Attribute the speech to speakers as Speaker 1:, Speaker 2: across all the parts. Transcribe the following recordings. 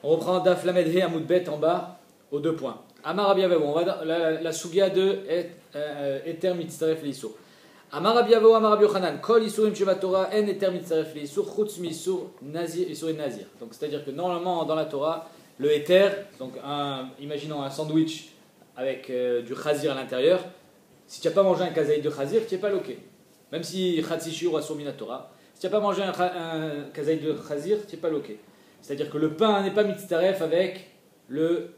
Speaker 1: On reprend Daf Lamed He Amoud Bet en bas, aux 2 points. Amar Rabbi Avo, on va dans la Sugia de Eter Mitzaref Leisur. Amar Rabbi Avo, Amar Rabbi Yochanan, Kol Isurim Sheva Torah, En Eter Mitzaref Leisur, Chutz Misur Nazir, Isur Nazir. Donc c'est-à-dire que normalement dans la Torah, le Eter, donc imaginons un sandwich avec du chazir à l'intérieur, si tu n'as pas mangé un kazaïd de chazir, tu n'es pas loqué. Même si Chatzi Shiur Asur Mina Torah, si tu n'as pas mangé un kazaïd de chazir, tu n'es pas loqué. C'est-à-dire que le pain n'est pas mitzaref avec le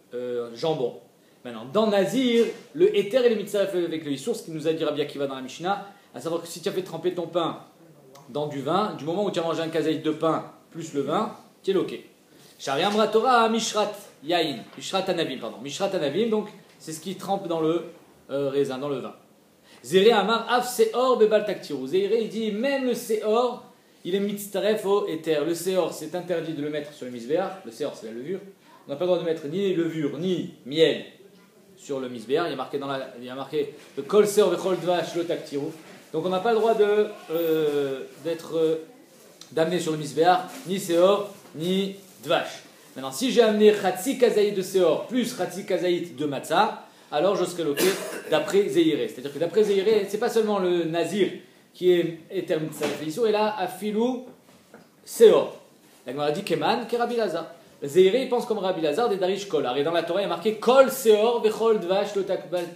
Speaker 1: jambon. Maintenant, dans Nazir, le éther et le mitzaref avec le issour, ce qui nous a dit Rabbi Akiva dans la Mishnah, à savoir que si tu as fait tremper ton pain dans du vin, du moment où tu as mangé un kazaïd de pain plus le vin, tu es loqué. Shariam Ratora Mishrat Yain, Mishrat Anavim, pardon. Mishrat Anavim, donc c'est ce qui trempe dans le raisin, dans le vin. Zéré Amar Af Seor Bebal Taktiru. Zéré, il dit même le Seor, il est mitzaref au éther. Le Seor, c'est interdit de le mettre sur le misbéach. Le Seor, c'est la levure. On n'a pas le droit de mettre ni levure, ni miel sur le misbéach. Il y a marqué le Kol Seor Vechol Dvash Lo Taktiru. Donc on n'a pas le droit d'amener sur le misbéach ni Seor, ni Dvash. Maintenant, si j'ai amené Chatzi Kazaït de Seor plus Chatzi Kazaït de Matzah, alors je serai loqué d'après Zéhiré. C'est-à-dire que d'après Zéhiré, c'est pas seulement le Nazir qui est éter mitzaref leisur, et là, Afilou Seor. La Gemara dit Keman, ke Rabbi Lazar. Zéhiré, il pense comme Rabbi Lazar des Darish Kol. Et dans la Torah, il y a marqué Kol Seor Vechol Dvash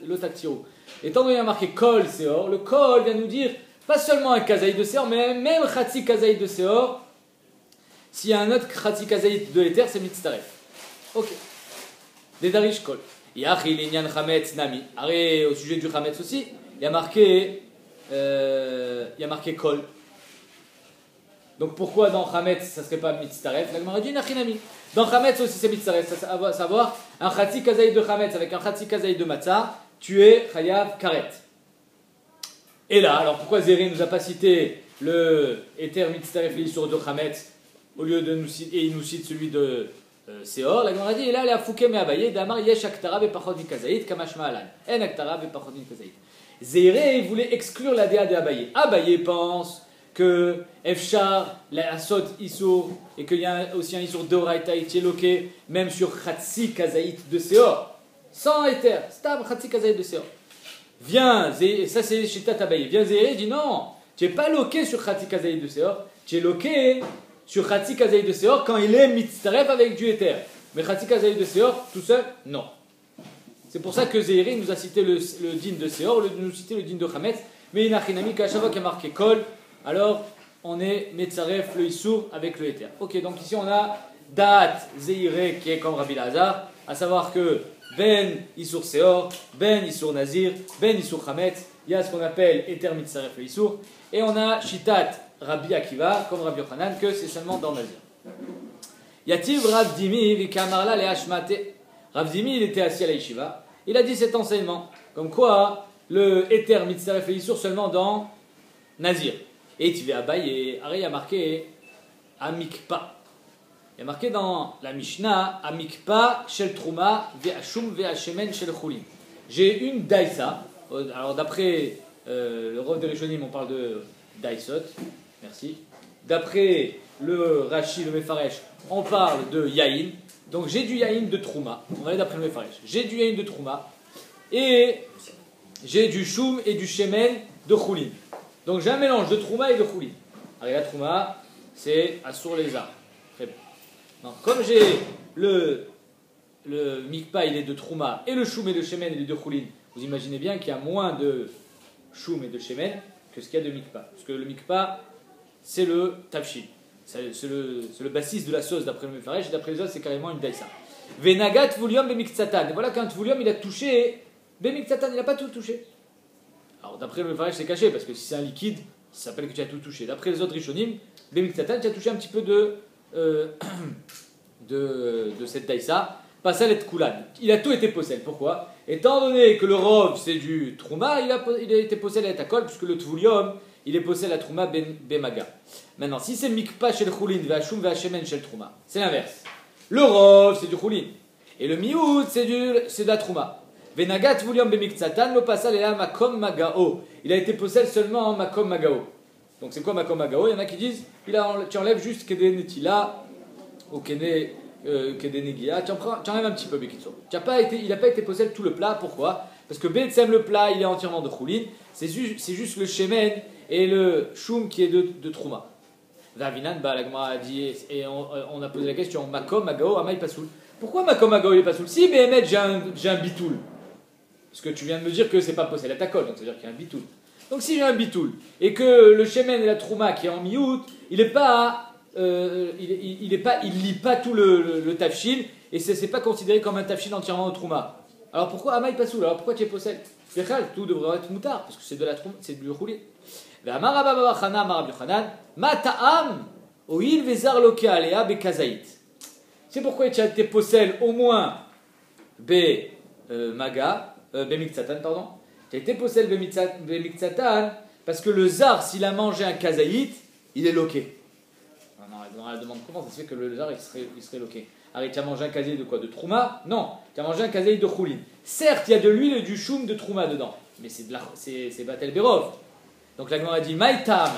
Speaker 1: Lo Taktiru. Étant donné qu'il y a marqué Kol Seor, le Kol vient nous dire pas seulement un Kazaït de Seor, mais même Chatzi Kazaït de Seor. S'il y a un autre Chatzi Kazaït de l'éther, c'est mitzaref. Ok. Des Darish Kol. Yachi Linyan Chametz Nami. Arrête, au sujet du Chametz aussi, il y a marqué Kol. Donc pourquoi dans Chametz ça ne serait pas mitzaref? La Gemara dit Nachinami. Dans Chametz aussi c'est mitzaref. À savoir, un Chatzi Kazaït de Chametz avec un Chatzi Kazaït de Matzah, tu es Chayav Karet. Et là, alors pourquoi Zéhiré ne nous a pas cité le éther mitzaref leisur de Chametz au lieu de nous citer, et il nous cite celui de Seor? La Gemara dit et là, la Fouké me Abaye, Damar Yesh Aktara Bepachot Kazaït, Kamash Ma'alan. En Aktara Bepachot Kazaït. Zéhiré voulait exclure la déa de Abaye. Abaye pense que Efshar, la Asot Issour, et qu'il y a aussi un Issour d'Oraita et loqué, même sur Chatzi Kazaït de Seor, sans éther, Stab Chatzi Kazaït de Seor. Viens, ça c'est Shitat Abaye. Viens Zéhiré, dit non, tu n'es pas loqué sur Chatzi Kazaït de Seor, tu es loqué sur Chatzi Kazaït de Seor quand il est mitzaref avec du éther. Mais Chatzi Kazaït de Seor, tout seul, non. C'est pour ça que Zéhiré nous a cité le din de Seor, au lieu de nous citer le din de Chametz. Mais Inachinami, qu'à chaque fois qu'il y a marqué Kol, alors on est Metzaref le Issour avec le éther. Ok, donc ici on a Da'at Zéhiré qui est comme Rabbi Lazar, à savoir que Ben Issour Seor, Ben Issour Nazir, Ben Issour Chametz, il y a ce qu'on appelle éther Metzaref le Issour, et on a Shitat Rabbi Akiva, comme Rabbi Yochanan, que c'est seulement dans Nazir. Yativ Rav Dimi, Vikamarla le Hashmate. Rav Dimi, il était assis à la yeshiva. Il a dit cet enseignement, comme quoi le éther mitzaref leisur seulement dans Nazir. Et tu vas Abaye, il y a marqué Amikpa. Il y a marqué dans la Mishnah Amikpa shel Trouma ve'ashum ve'ashemen shel Chulin. J'ai une daïsa. Alors d'après le Rav de Rishonim, on parle de daïsot. Merci. D'après le Rashi, le Mefaresh, on parle de Yaïn. Donc j'ai du Yaïn de Trouma. On va aller d'après le Mefaresh. J'ai du Yaïn de Trouma. Et j'ai du Choum et du Shemen de Choulin. Donc j'ai un mélange de Trouma et de Choulin. Alors la Trouma, c'est Assour les arts. Très bien. Donc, comme j'ai le Mikpa, il est de Trouma, et le Choum et le Shemen, il est de Choulin, vous imaginez bien qu'il y a moins de Choum et de Shemen que ce qu'il y a de Mikpa. Parce que le Mikpa, c'est le Tafshin. C'est le bassiste de la sauce d'après le Mefaresh, et d'après les autres, c'est carrément une daïsa. Venagat Vulium Bemiktsatan. Voilà qu'un Tvulium, il a touché Bemiktsatan, il n'a pas tout touché. Alors d'après le Mefaresh, c'est caché, parce que si c'est un liquide, ça s'appelle que tu as tout touché. D'après les autres Rishonim, Bemiktsatan, tu as touché un petit peu de cette daïsa. Pasal et Kulan. Il a tout été possède. Pourquoi? Étant donné que le Rov, c'est du Trouma, il a été possède à Etakol, puisque le Tvulium, il est possède à Trouma Bemaga. Maintenant, si c'est Mikpa chez le Choulin, Vachum Vachemen chez le Trouma, c'est l'inverse. Le Rov, c'est du Choulin. Et le Miout, c'est de la Trouma. Venagat Vulium Bemiktsatan, lo Pasal et la Makom Magao. Il a été possède seulement en Makom Magao. Donc c'est quoi Makom Magao? Il y en a qui disent tu enlèves juste Kede Netila ou Kede que des négia, tu enlèves un petit peu, Bekitso. Il n'a pas été possède tout le plat, pourquoi? Parce que Betsem, le plat, il est entièrement de choulin, c'est juste le shemen et le choum qui est de trouma. Vavinan, la Gemara a dit, et on a posé la question, Makom, Magao, Amaï Pasoul. Pourquoi Makom, Magao, il est Pasoul? Si, Béhémet, j'ai un bitoul. Parce que tu viens de me dire que c'est pas possible, la takol, donc ça veut dire qu'il y a un bitoul. Donc si j'ai un bitoul, et que le shemen et la trouma qui est en miout, il lit pas tout le tafshil, et c'est pas considéré comme un tafshil entièrement de trouma. Alors pourquoi Amaï Pasoul? Alors pourquoi tu es possède? Tout devrait être moutard, parce que c'est de la trouma, c'est du roulé. C'est pourquoi tu as été possède au moins Bemiksatan, pardon. Tu as été possède Bemiksatan parce que le zar, s'il a mangé un kazaït, il est loqué. Non, elle demande comment ça se fait que le zar il serait loqué. Alors tu as mangé un kazaït de quoi? De trouma? Non, tu as mangé un kazaït de choulin. Certes, il y a de l'huile et du choum de trouma dedans, mais c'est Batel Berov. Donc la Gemara dit Maïtam.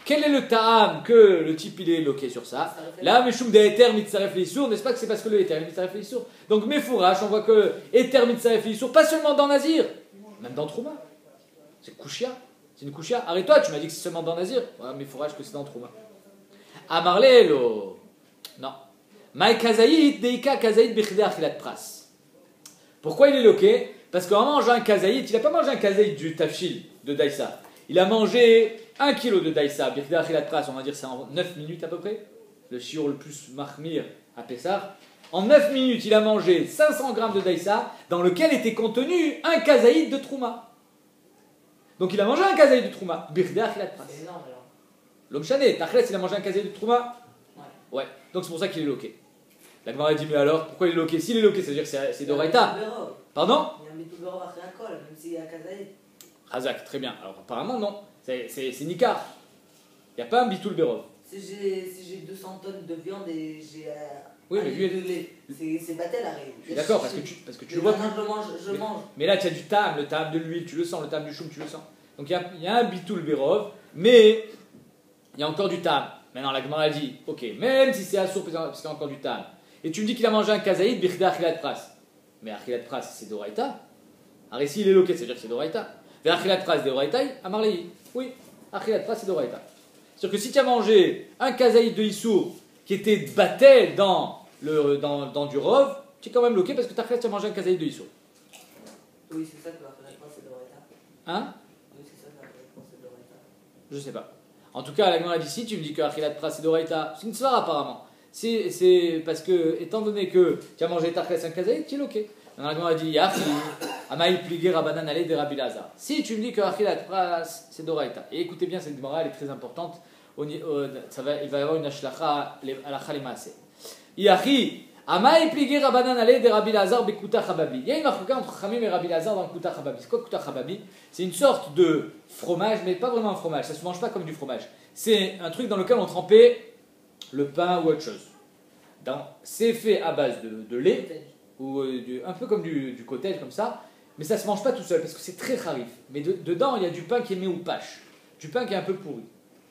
Speaker 1: Quel est le ta'am que le type il est loqué sur ça? Là, Meshum de Eter Mitzaref Leissour, n'est-ce pas que c'est parce que le Eter Mitzaref Leissour? Donc Mefourash, on voit que Eter Mitzaref Leissour, pas seulement dans Nazir, même dans Trouma. C'est Kouchia, c'est une Kouchia. Arrête-toi, tu m'as dit que c'est seulement dans Nazir. Ouais, Mefourash que c'est dans Trouma. Amarlelo. Non. Maï Kazaït, Deika Kazaït Bechide Achilat Pras. Pourquoi il est loqué? Parce qu'en mangeant un kazaït, il n'a pas mangé un kazaït du tafshil de Daïsa. Il a mangé 1 kilo de Daïsa. Birkida Achilat Pras, on va dire c'est en 9 minutes à peu près. Le shiur le plus mahmir à Pessah. En 9 minutes, il a mangé 500 grammes de Daïsa, dans lequel était contenu un kazaït de Trouma. Donc il a mangé un kazaït de Trouma. Birkida Achilat Pras.
Speaker 2: C'est énorme alors.
Speaker 1: L'homme chané, Tachlet, il a mangé un kazaït de Trouma. Ouais. Donc c'est pour ça qu'il est loqué. La Gemara dit, mais alors, pourquoi il est loqué? S'il est loqué, ça veut dire que c'est d'Oraïta.
Speaker 2: Il
Speaker 1: Pardon?
Speaker 2: y a un bitou berov après la colle, même s'il y a kazaït.
Speaker 1: Razak, très bien. Alors apparemment, non. C'est Nikar. Il n'y a pas un bitoul berov.
Speaker 2: Si j'ai 200 tonnes de viande et j'ai
Speaker 1: Oui,
Speaker 2: un
Speaker 1: mais
Speaker 2: litre
Speaker 1: lui,
Speaker 2: de lait, c'est battel à
Speaker 1: je suis d'accord, parce que tu le vois plus.
Speaker 2: Je mange.
Speaker 1: Mais là, tu as du tam, le tam de l'huile, tu le sens, le tam du choum, tu le sens. Donc il y a un bitoul berov, mais il y a encore du tam. Maintenant, la Gemara dit, ok, même si c'est assourd parce qu'il y a encore du tam, et tu me dis qu'il a mangé un kazaïd, birchda achilat pras. Mais achilat pras, c'est d'oraïta. Alors ici, il est loqué, c'est-à-dire que c'est d'oraïta. Mais achilat pras d'oraïta, amarlei. Oui, achilat pras, c'est d'oraïta. C'est-à-dire que si tu as mangé un kazaïd de Issour qui était battel dans du rov, tu es quand même loqué parce que tu as mangé un kazaïd de Issour.
Speaker 2: Oui, c'est ça que achilat pras, c'est d'oraïta.
Speaker 1: Hein?
Speaker 2: Oui, c'est ça que achilat pras, c'est d'oraïta.
Speaker 1: Je sais pas. En tout cas, la Gemara dit ici, tu me dis que achilat pras, c'est d'oraïta. C'est une soirée apparemment. C'est parce que, étant donné que tu as mangé tarkhes un kazaïd, tu es loqué. La Gemara dit Yachi, Amaï pligé Rabanan ale de Rabbi Lazar. Si tu me dis que achilat pras, c'est d'oraïta. Et écoutez bien, cette Gemara, elle est très importante. Il va y avoir une ashlacha à la khalimase. Yachi, Amaï pligé Rabanan ale de Rabbi Lazar bekuta chababi. Il y a une marque entre Khamim et Rabbi Lazar dans le kuta chababi. C'est quoi kuta chababi? C'est une sorte de fromage, mais pas vraiment un fromage. Ça se mange pas comme du fromage. C'est un truc dans lequel on trempait le pain ou autre chose. C'est fait à base de lait, ou un peu comme du cottage, comme ça, mais ça ne se mange pas tout seul parce que c'est très harif. Mais dedans, il y a du pain qui est mis au pache, du pain qui est un peu pourri.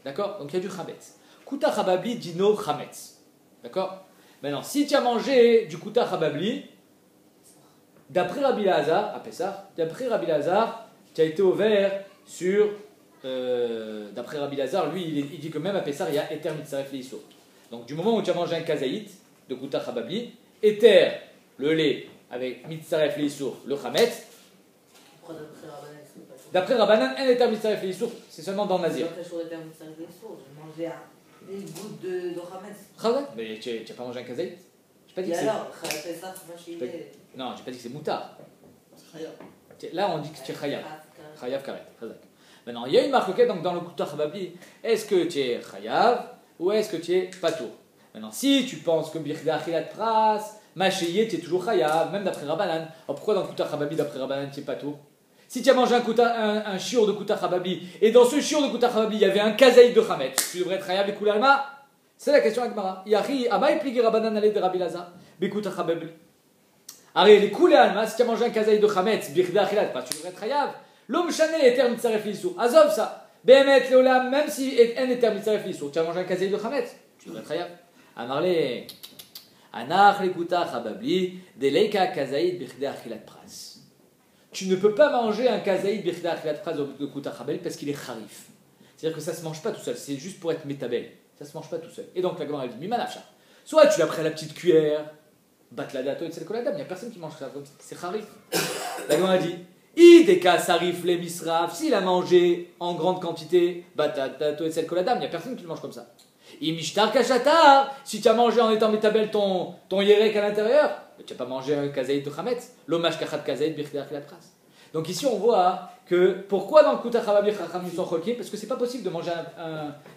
Speaker 1: D'accord? Donc il y a du chametz. Kuta chababli dino chametz. D'accord? Maintenant, si tu as mangé du kuta chababli, d'après Rabbi Lazar, à Pessah, d'après Rabbi Lazar, tu as été ouvert sur. D'après Rabbi Lazar, lui, il dit que même à Pessah, il y a Eter Mitzaref Leissour. Donc du moment où tu as mangé un kazaït de Kuta Chababli, Eter, le lait, avec Mitzaref Leissour, le Chametz. D'après Rabbanan, un Eter Mitzaref Leissour, c'est seulement dans le Nazir.
Speaker 2: J'ai mangé une goutte de chametz.
Speaker 1: Chametz? Mais tu n'as pas mangé un kazaït? J'ai pas dit
Speaker 2: Et
Speaker 1: que
Speaker 2: alors, Pessah, c'est
Speaker 1: non, j'ai pas dit que c'est moutard.
Speaker 2: C'est chayav.
Speaker 1: Là, on dit que tu es chayav. Chayav karet. Maintenant, il y a une marque donc dans le Kuta Chababli. Est-ce que tu es chayav ou est-ce que tu es patour? Maintenant, si tu penses que birchda achilat pras, machayé, tu es toujours chayav, même d'après Rabbanan. Alors pourquoi dans le Kuta Chababli, d'après Rabbanan, tu es patour? Si tu as mangé un shiur de Kuta Chababli, et dans ce shiur de Kuta Chababli, il y avait un kazaïd de chametz, tu devrais être chayav les koularima? C'est la question à Gemara. Yachi, amay pligé Rabbanan ale de Rabbi Lazar, bekuta Chababli. Allez, les koularima, si tu as mangé un kazaïd de chametz, birchda achilat pras, tu devrais être chayav. L'homme chané est terme mitzaref l'issou. Azov ça. Béhémet léolam, même si en est terme mitzaref l'issou. Tu as mangé un kazaïd de chametz, tu devrais être chayav. Amarlé, Anach lekuta chababli, deleika kazaïd bichdei achilat pras. Tu ne peux pas manger un kazaïd bichdei achilat pras de kuta chababli parce qu'il est charif. C'est-à-dire que ça ne se mange pas tout seul, c'est juste pour être métabel. Ça ne se mange pas tout seul. Et donc la Gemara elle dit Mimanafcha. Soit tu l'as pris à la petite cuillère, batladato et tselkoladam, il n'y a personne qui mange ça comme ça, c'est charif. La Gemara dit Ideka sarif le misraf, s'il a mangé en grande quantité, batladato et tselkoladam, il n'y a personne qui le mange comme ça. Imishtar kachatar, si tu as mangé en étant métabel ton yerek à l'intérieur, tu n'as pas mangé un kazaïd de chametz, l'hommage kachat kazaïd bichdei achilat pras. Donc ici on voit que pourquoi dans le Kuta Chababli Chachamim sont cholkim, parce que c'est pas possible de manger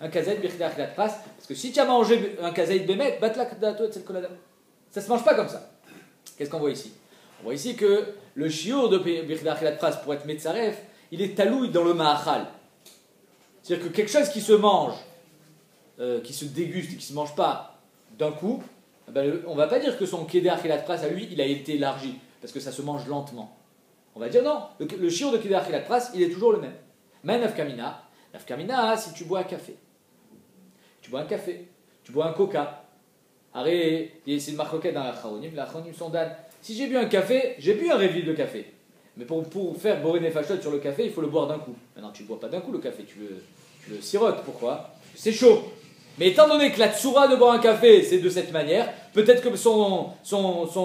Speaker 1: un kazaïd bichdei achilat pras, parce que si tu as mangé un kazaïd bemet, batlak dato et tselkoladam. Ça se mange pas comme ça. Qu'est-ce qu'on voit ici? On voit ici que le shiur de bichdei achilat pras pour être metzaref, il est talouille dans le ma'achal. C'est-à-dire que quelque chose qui se mange, qui se déguste et qui ne se mange pas d'un coup, ben, on ne va pas dire que son kedé achilat pras à lui, il a été élargi, parce que ça se mange lentement. On va dire non, le shiur de kedé achilat pras, il est toujours le même. Mais nafkamina, si tu bois un café, tu bois un coca, arrête, c'est une marcoquette dans la chronim sont dan. Si j'ai bu un café, j'ai bu un révil de café. Mais pour faire boré nefashot sur le café, il faut le boire d'un coup. Maintenant, tu ne bois pas d'un coup le café, tu le sirotes. Pourquoi? C'est chaud. Mais étant donné que la tsura de boire un café, c'est de cette manière, peut-être que son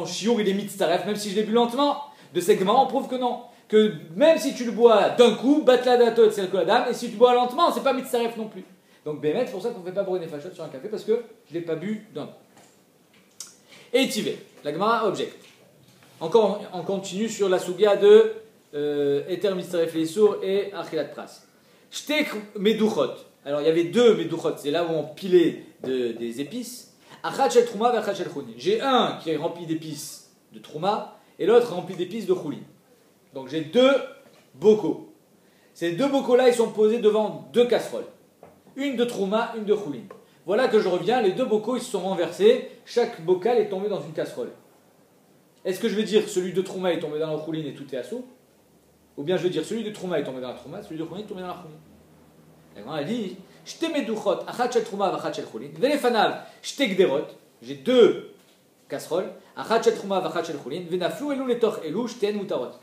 Speaker 1: chiour, il est mitzaref, même si je l'ai bu lentement. De cette Gemara, on prouve que non. Que même si tu le bois d'un coup, batladato et tselkoladam, et si tu bois lentement, c'est pas mitzaref non plus. Donc, bémet, c'est pour ça qu'on ne fait pas brûler des fachot sur un café, parce que je ne l'ai pas bu d'un coup. Et tivé, la Gemara objecte. Encore, on continue sur la sugia de Eter mitzaref leisur et achilat pras. Shtek meduchot. Alors, il y avait deux meduchot, c'est là où on pilait des épices. Achat shel trouma ve achat shel choulin. J'ai un qui est rempli d'épices de trouma et l'autre rempli d'épices de choulin. Donc, j'ai deux bocaux. Ces deux bocaux-là, ils sont posés devant deux casseroles. Une de trouma, une de choulin. Voilà que je reviens, les deux bocaux, ils se sont renversés. Chaque bocal est tombé dans une casserole. Est-ce que je vais dire celui de trouma est tombé dans la choulin et tout est assou? Ou bien je vais dire celui de trouma est tombé dans la trouma, celui de choulin est tombé dans la choulin. Elle dit, j'ai deux casseroles,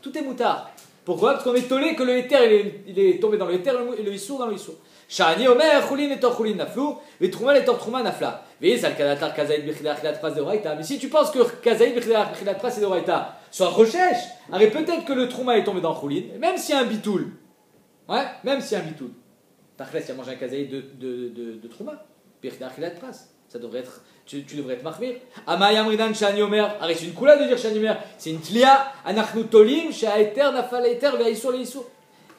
Speaker 1: tout est moutard. Pourquoi? Parce qu'on est tollé que le éther il est tombé dans le éther et le issour dans le issour. Shani omer choulin et tor choulin naflou, et trouma et tor trouma nafla. Mais si tu penses que kazaïd bichilat pras c'est d'oraita, soit recherche. Alors peut-être que le trouma est tombé dans choulin, même s'il y a un bitoul. Ouais, même s'il y a un bitoul. Tachles, tu as mangé un kazaïd de trouma. Bichilat pras. Ça devrait être, tu devrais être marmir. Amayam ridan shani omer. Arrête, c'est une coula de dire shani omer. C'est une tlia. Anachnu tolim, sha'eter nafal eter ve'isur le'isur.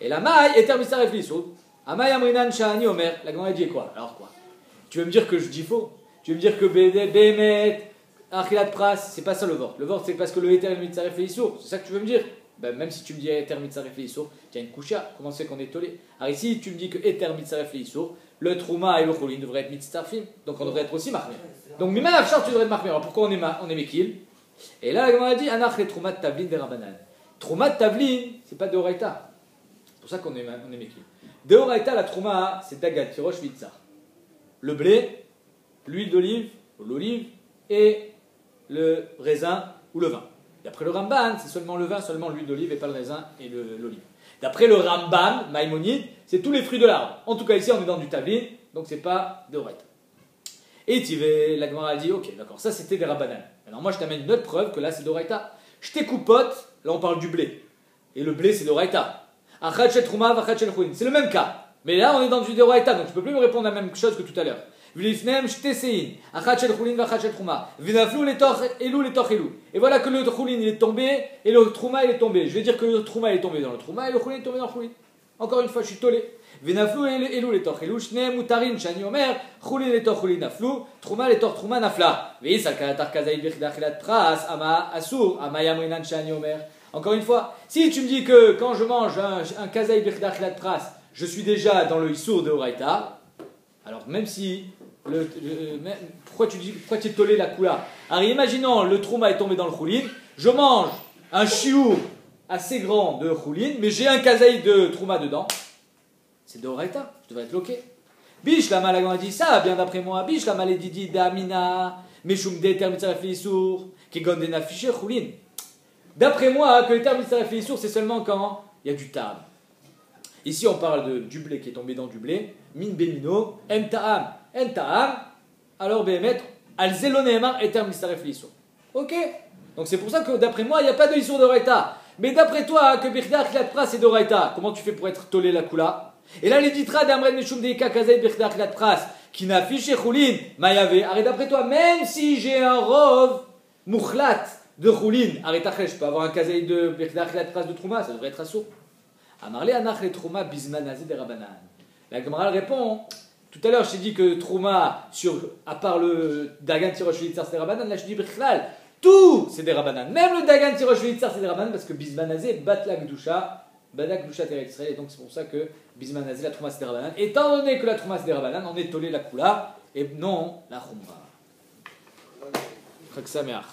Speaker 1: Et la maille, eter misaref le'isur. Amayam ridan shani omer. La Gemara dit quoi? Alors quoi? Tu veux me dire que je dis faux? Tu veux me dire que Bémet, achilat pras, c'est pas ça le vort. Le vort, c'est parce que le eter misaref le'isur. C'est ça que tu veux me dire? Ben, même si tu me dis eter mitzaref le'isur, tu as une coucha. Comment c'est qu'on est tollé? Alors ici, tu me dis que eter mitzaref le'isur, le trouma et le choulin devraient être mitzarfim, donc on devrait être aussi marmir. Donc miman afshar, tu devrais être marmir. Alors pourquoi on est mekil? Et là, la Gemara dit anach le troumat tavlin de rabanan. Troumat tavlin, c'est pas de oraita. C'est pour ça qu'on est mekil. De oraita, la trouma, c'est dagat, tirosh, vitzar. Le blé, l'huile d'olive, l'olive et le raisin ou le vin. D'après le Ramban, c'est seulement le vin, seulement l'huile d'olive et pas le raisin et l'olive. D'après le Rambam, Maïmonide, c'est tous les fruits de l'arbre. En tout cas, ici, on est dans du tavlin, donc c'est pas de oraita. Et Tivé, la Gemara a dit, ok, d'accord, ça c'était des rabanan. Alors moi, je t'amène une autre preuve que là, c'est d'oraita. Je t'écoupote, là on parle du blé. Et le blé, c'est d'oraita. Achat shel trouma, vachat shel choulin. C'est le même cas. Mais là, on est dans du d'oraita, donc je peux plus me répondre la même chose que tout à l'heure. V'lifnem shtesein, achat shel choulin, vachat shel trouma. V'naflou letoch elou. Et voilà que le choulin, il est tombé, et le trouma, il est tombé. Je vais dire que le trouma, il est tombé dans le trouma, et le choulin est tombé dans le choulin. Encore une fois, je suis tollé. Venaflou elou letoch elou, shne mutarin shani omer, choulin letoch choulin naflou, trouma letoch trouma nafla. Veis al kalatar kazaïd bichilat pras, ama asur, ama yamrinan shani omer. Encore une fois, si tu me dis que quand je mange un kazaïd bichilat pras, je suis déjà dans le issour de oraita, alors même si pourquoi tu es tollé la koula? Alors imaginons le trouma est tombé dans le choulin, je mange un chiour assez grand de choulin, mais j'ai un kazaïd de trouma dedans. C'est de oraita, je devrais être bloqué. Bish la malagon a dit ça, bien d'après moi. Bish la malédidi d'amina, Meshum Deter Mitzaref Issour, Kegon Dena Fisher Choulin. D'après moi, que le terme Mitzaref Issour, c'est seulement quand il y a du ta'am. Ici, on parle du blé qui est tombé dans du blé. Min Bemino, En Ta'am. En Ta'am, alors Behemet, Al Zeloneemar et terme Mitzaref Issour. Ok? Donc c'est pour ça que d'après moi, il n'y a pas de Issour de Raïta. Mais d'après toi, que Birda Khilat Pras c'est de Raïta, comment tu fais pour être tolé la Kula? Et là, les ditra d'Amred Meshum Deika Kazay Birda Khilat Pras, qui n'a fiché Choulin, Mayavé. Arrête d'après toi, même si j'ai un rov Mouchlat de Choulin, arrête après, je peux avoir un Kazay de Birda Khilat Pras de Trouma, ça devrait être assourd. Amarle Anach le Trouma Bismanazé de Rabanan. La Gemara répond. Tout à l'heure, je t'ai dit que Trouma, à part le Dagan Tirosh Velitzar, c'est des Rabanan. Là, je dis Bichlal, tout c'est des Rabanan. Même le Dagan Tirosh Velitzar, c'est des Rabanan parce que Bismanazé bat la Gdusha, Badak Gdusha Teretz Israël. Et donc, c'est pour ça que Bismanazé, la Trouma, c'est des Rabanan. Étant donné que la Trouma, c'est des Rabanan, on est tolé la Kula et non la Khumra. Chak Sameach.